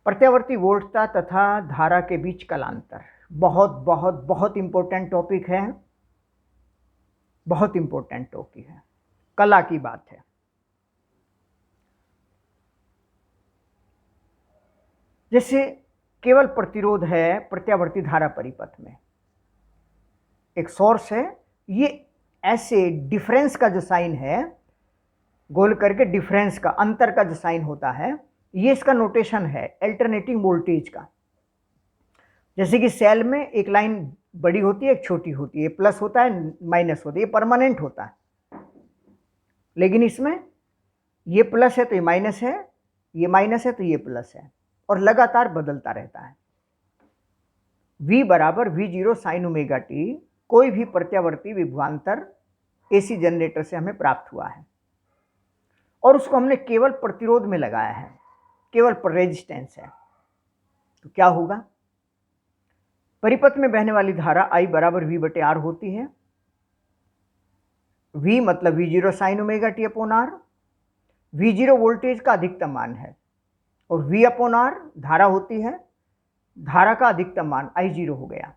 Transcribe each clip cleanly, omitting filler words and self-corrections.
प्रत्यावर्ती वोल्टता तथा धारा के बीच कलांतर बहुत बहुत बहुत इंपॉर्टेंट टॉपिक है, बहुत इंपॉर्टेंट टॉपिक है, कला की बात है। जैसे केवल प्रतिरोध है प्रत्यावर्ती धारा परिपथ में, एक सोर्स है, ये ऐसे डिफरेंस का जो साइन है, गोल करके डिफरेंस का, अंतर का जो साइन होता है, ये इसका नोटेशन है अल्टरनेटिंग वोल्टेज का। जैसे कि सेल में एक लाइन बड़ी होती है, एक छोटी होती है, प्लस होता है माइनस होता है, ये परमानेंट होता है। लेकिन इसमें ये प्लस है तो ये माइनस है, ये माइनस है तो ये प्लस है, और लगातार बदलता रहता है। V बराबर V0 साइन ओमेगा टी कोई भी प्रत्यावर्ती विभवांतर AC जनरेटर से हमें प्राप्त हुआ है, और उसको हमने केवल प्रतिरोध में लगाया है, केवल रेजिस्टेंस है। तो क्या होगा? परिपथ में बहने वाली धारा I बराबर V/R होती है। V मतलब V0 sine omega T upon R। V0 voltage का अधिकतम मान है, और V/R धारा होती है, धारा का अधिकतम मान I0 हो गया।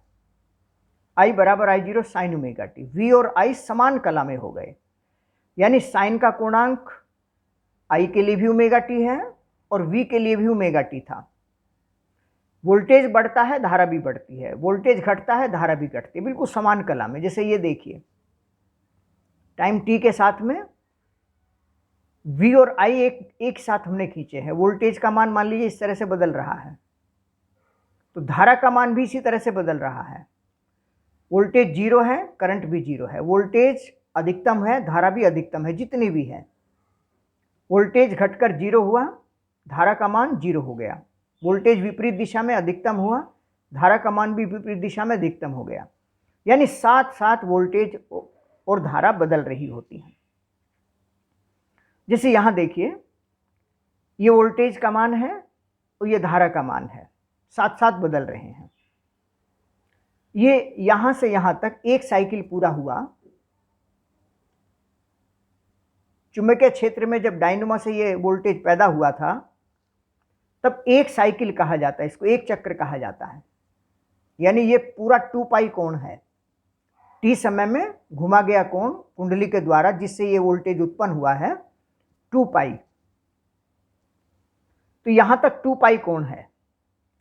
I बराबर I0 sine omega T. V और I समान कला में हो गए, यानी साइन का कोणांक I के लिए भी ओमेगा टी है और V के लिए भी ओमेगा टी था। वोल्टेज बढ़ता है, धारा भी बढ़ती है, वोल्टेज घटता है, धारा भी घटती है, बिल्कुल समान कला में। जैसे ये देखिए, टाइम t के साथ में V और I एक साथ हमने खींचे हैं। वोल्टेज का मान मान लीजिए इस तरह से बदल रहा है, तो धारा का मान भी इसी तरह से बदल रहा है। वोल्टेज 0 है, करंट भी 0 है, वोल्टेज अधिकतम है, धारा भी अधिकतम है, जितनी भी है। वोल्टेज घटकर 0 हुआ, धारा का मान 0 हो गया। वोल्टेज विपरीत दिशा में अधिकतम हुआ, धारा का मान भी विपरीत दिशा में अधिकतम हो गया। यानी साथ साथ वोल्टेज और धारा बदल रही होती है। जैसे यहां देखिए, ये वोल्टेज का मान है और ये धारा का मान है, साथ साथ बदल रहे हैं। ये यहां से यहां तक एक साइकिल पूरा हुआ। चुंबकीय क्षेत्र में जब डायनेमो से ये वोल्टेज पैदा हुआ था, तब एक साइकिल कहा जाता है, इसको एक चक्र कहा जाता है। यानी ये पूरा 2 पाई कोण है, टी समय में घुमा गया कोण कुंडली के द्वारा, जिससे ये वोल्टेज उत्पन्न हुआ है 2 पाई। तो यहां तक 2 पाई कोण है,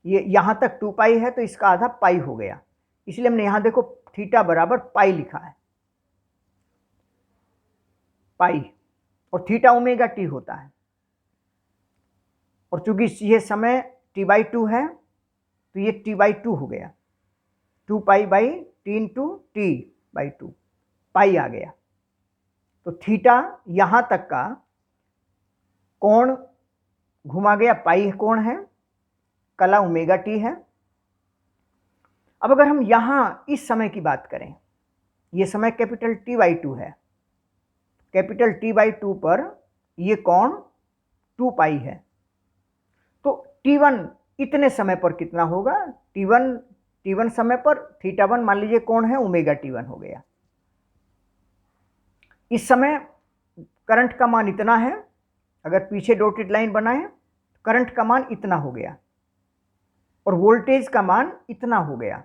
ये यहां तक 2 पाई है, तो इसका आधा पाई हो गया। इसलिए हमने यहां देखो थीटा बराबर पाई लिखा है, पाई, और थीटा ओमेगा टी होता है। और चूंकि ये समय t/2 है, तो ये t/2 हो गया, 2 pi by T into t/2, पाई आ गया। तो थीटा यहां तक का कोण घुमा गया, पाई कोण है, कला ओमेगा टी है। अब अगर हम यहां इस समय की बात करें, ये समय कैपिटल T/2 है, कैपिटल T/2 पर ये कोण 2 पाई है, तो T1 इतने समय पर कितना होगा? T1 समय पर θ1 मान लीजिए कोण है, ओमेगा T1 हो गया। इस समय करंट का मान इतना है, अगर पीछे डॉटेड लाइन बनाए, करंट का मान इतना हो गया, और वोल्टेज का मान इतना हो गया।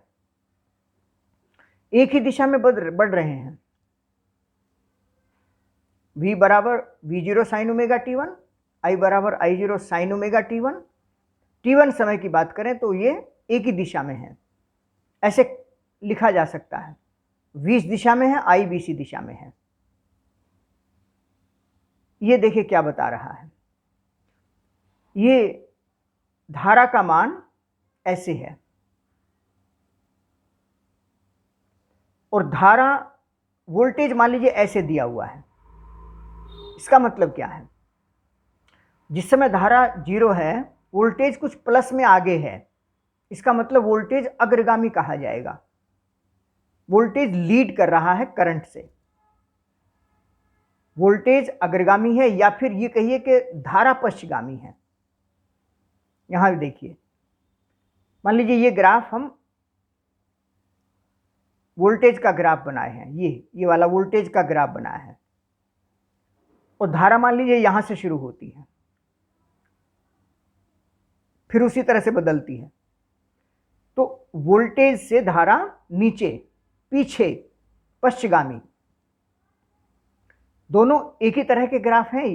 एक ही दिशा में बढ़ रहे हैं। V बराबर V0 sine omega T1, I बराबर I0 sine omega T1। T1 समय की बात करें तो ये एक ही दिशा में है, ऐसे लिखा जा सकता है। V इस दिशा में है, I भी इसी दिशा में है। ये देखिए क्या बता रहा है, ये धारा का मान ऐसे है, और धारा वोल्टेज मान लीजिए ऐसे दिया हुआ है। इसका मतलब क्या है? जिस समय धारा 0 है, वोल्टेज कुछ प्लस में आगे है, इसका मतलब वोल्टेज अग्रगामी कहा जाएगा। वोल्टेज लीड कर रहा है करंट से, वोल्टेज अग्रगामी है, या फिर ये कहिए कि धारा पश्चगामी है। यहां देखिए, मान लीजिए ये ग्राफ हम वोल्टेज का ग्राफ बनाए हैं, ये वाला वोल्टेज का ग्राफ बनाया है, और धारा मान लीजिए यहां से शुरू होती है, फिर उसी तरह से बदलती है। तो वोल्टेज से धारा नीचे, पीछे, पश्चगामी, दोनों एक ही तरह के ग्राफ हैं।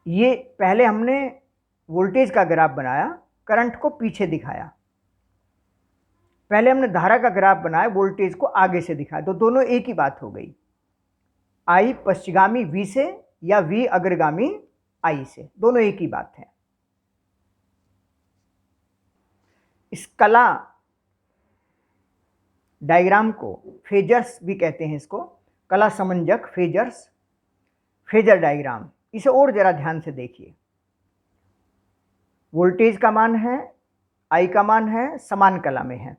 ये पहले हमने वोल्टेज का ग्राफ बनाया, करंट को पीछे दिखाया। पहले हमने धारा का ग्राफ बनाया, वोल्टेज को आगे से दिखाया। तो दोनों एक ही बात हो गई। I पश्चगामी V से या V अग्रगामी I से, दोनों एक ही बात है। इस कला डायग्राम को फेजर्स भी कहते हैं, इसको कला समंजक, फेजर्स, फेजर डायग्राम। इसे और जरा ध्यान से देखिए। वोल्टेज का मान है, I का मान है, समान कला में है।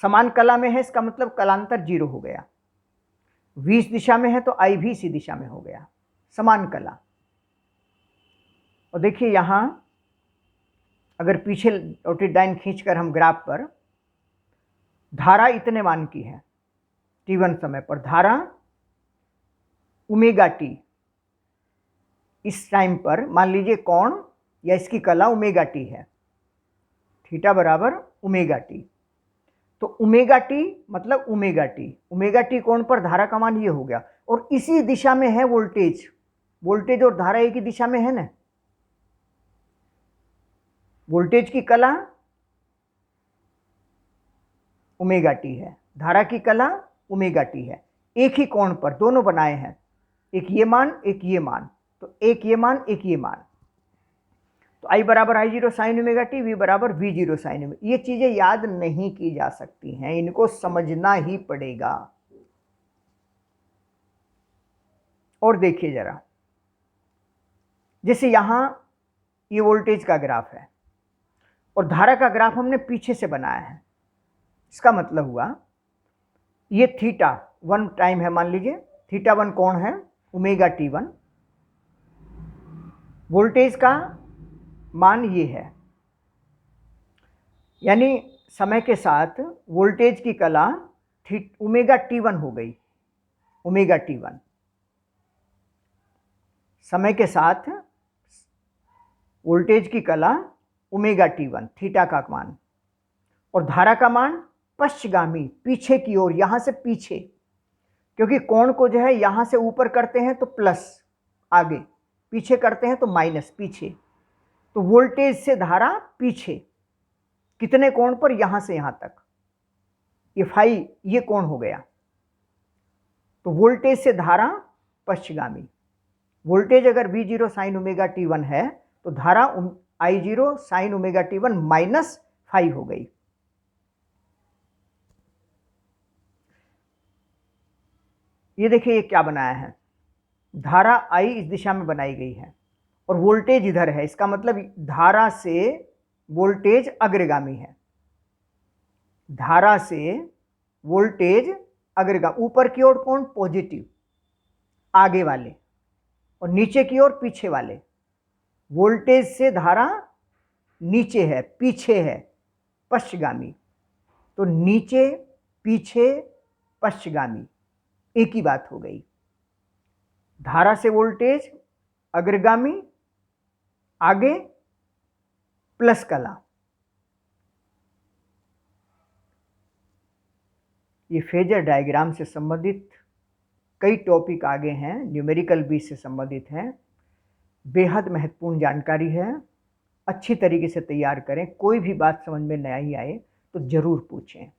समान कला में है, इसका मतलब कलांतर 0 हो गया। V इस दिशा में है तो I भी इसी दिशा में हो गया, समान कला। और देखिए यहाँ अगर पीछे डॉटेड लाइन खींचकर हम ग्राफ पर, धारा इतने मान की है t1 समय पर, धारा ओमेगा टी इस टाइम पर, मान लीजिए कोण या इसकी कला ओमेगा टी है, थीटा बराबर ओमेगा टी। तो ओमेगा टी मतलब ओमेगा टी कोण पर धारा का मान ये हो गया। और इसी दिशा में है वोल्टेज, वोल्टेज और धारा एक ही दिशा में है ना। वोल्टेज की कला ओमेगा टी है, धारा की कला ओमेगा टी है, एक ही कोण पर दोनों बनाए हैं, एक ये मान एक ये मान, तो एक ये मान एक ये मान। तो I बराबर I0 sine omega T, V बराबर V0 साइन ओमेगा। ये चीजें याद नहीं की जा सकती हैं, इनको समझना ही पड़ेगा। और देखिए जरा, जैसे यहां ये वोल्टेज का ग्राफ है और धारा का ग्राफ हमने पीछे से बनाया है। इसका मतलब हुआ ये थीटा 1 टाइम है, मान लीजिए थीटा 1 कोण है ओमेगा T1, वोल्टेज का मान ये है, यानी समय के साथ वोल्टेज की कला ओमेगा T1 हो गई, ओमेगा T1। समय के साथ वोल्टेज की कला ओमेगा T1, थीटा का मान, और धारा का मान पश्चगामी, पीछे की ओर, यहां से पीछे, क्योंकि कोण को जो है यहां से ऊपर करते हैं तो प्लस आगे, पीछे करते हैं तो माइनस पीछे। तो वोल्टेज से धारा पीछे, कितने कोण पर, यहां से यहां तक, ये फाई, ये कोण हो गया। तो वोल्टेज से धारा पश्चगामी, वोल्टेज अगर V0 साइन ओमेगा T1 है तो धारा I0 sine omega T1 minus phi हो गई। ये देखिए ये क्या बनाया है, धारा I इस दिशा में बनाई गई है और वोल्टेज इधर है, इसका मतलब धारा से वोल्टेज अग्रगामी है, धारा से वोल्टेज अग्रगामी, ऊपर की ओर कौन, पॉजिटिव आगे वाले, और नीचे की ओर पीछे वाले। वोल्टेज से धारा नीचे है, पीछे है, पश्चगामी। तो नीचे, पीछे, पश्चगामी, एक ही बात हो गई। धारा से वोल्टेज अग्रगामी, आगे प्लस कला। ये फेजर डायग्राम से संबंधित कई टॉपिक आगे हैं, न्यूमेरिकल भी से संबंधित हैं। बेहद महत्वपूर्ण जानकारी है, अच्छी तरीके से तैयार करें। कोई भी बात समझ में नहीं आए तो ज़रूर पूछें।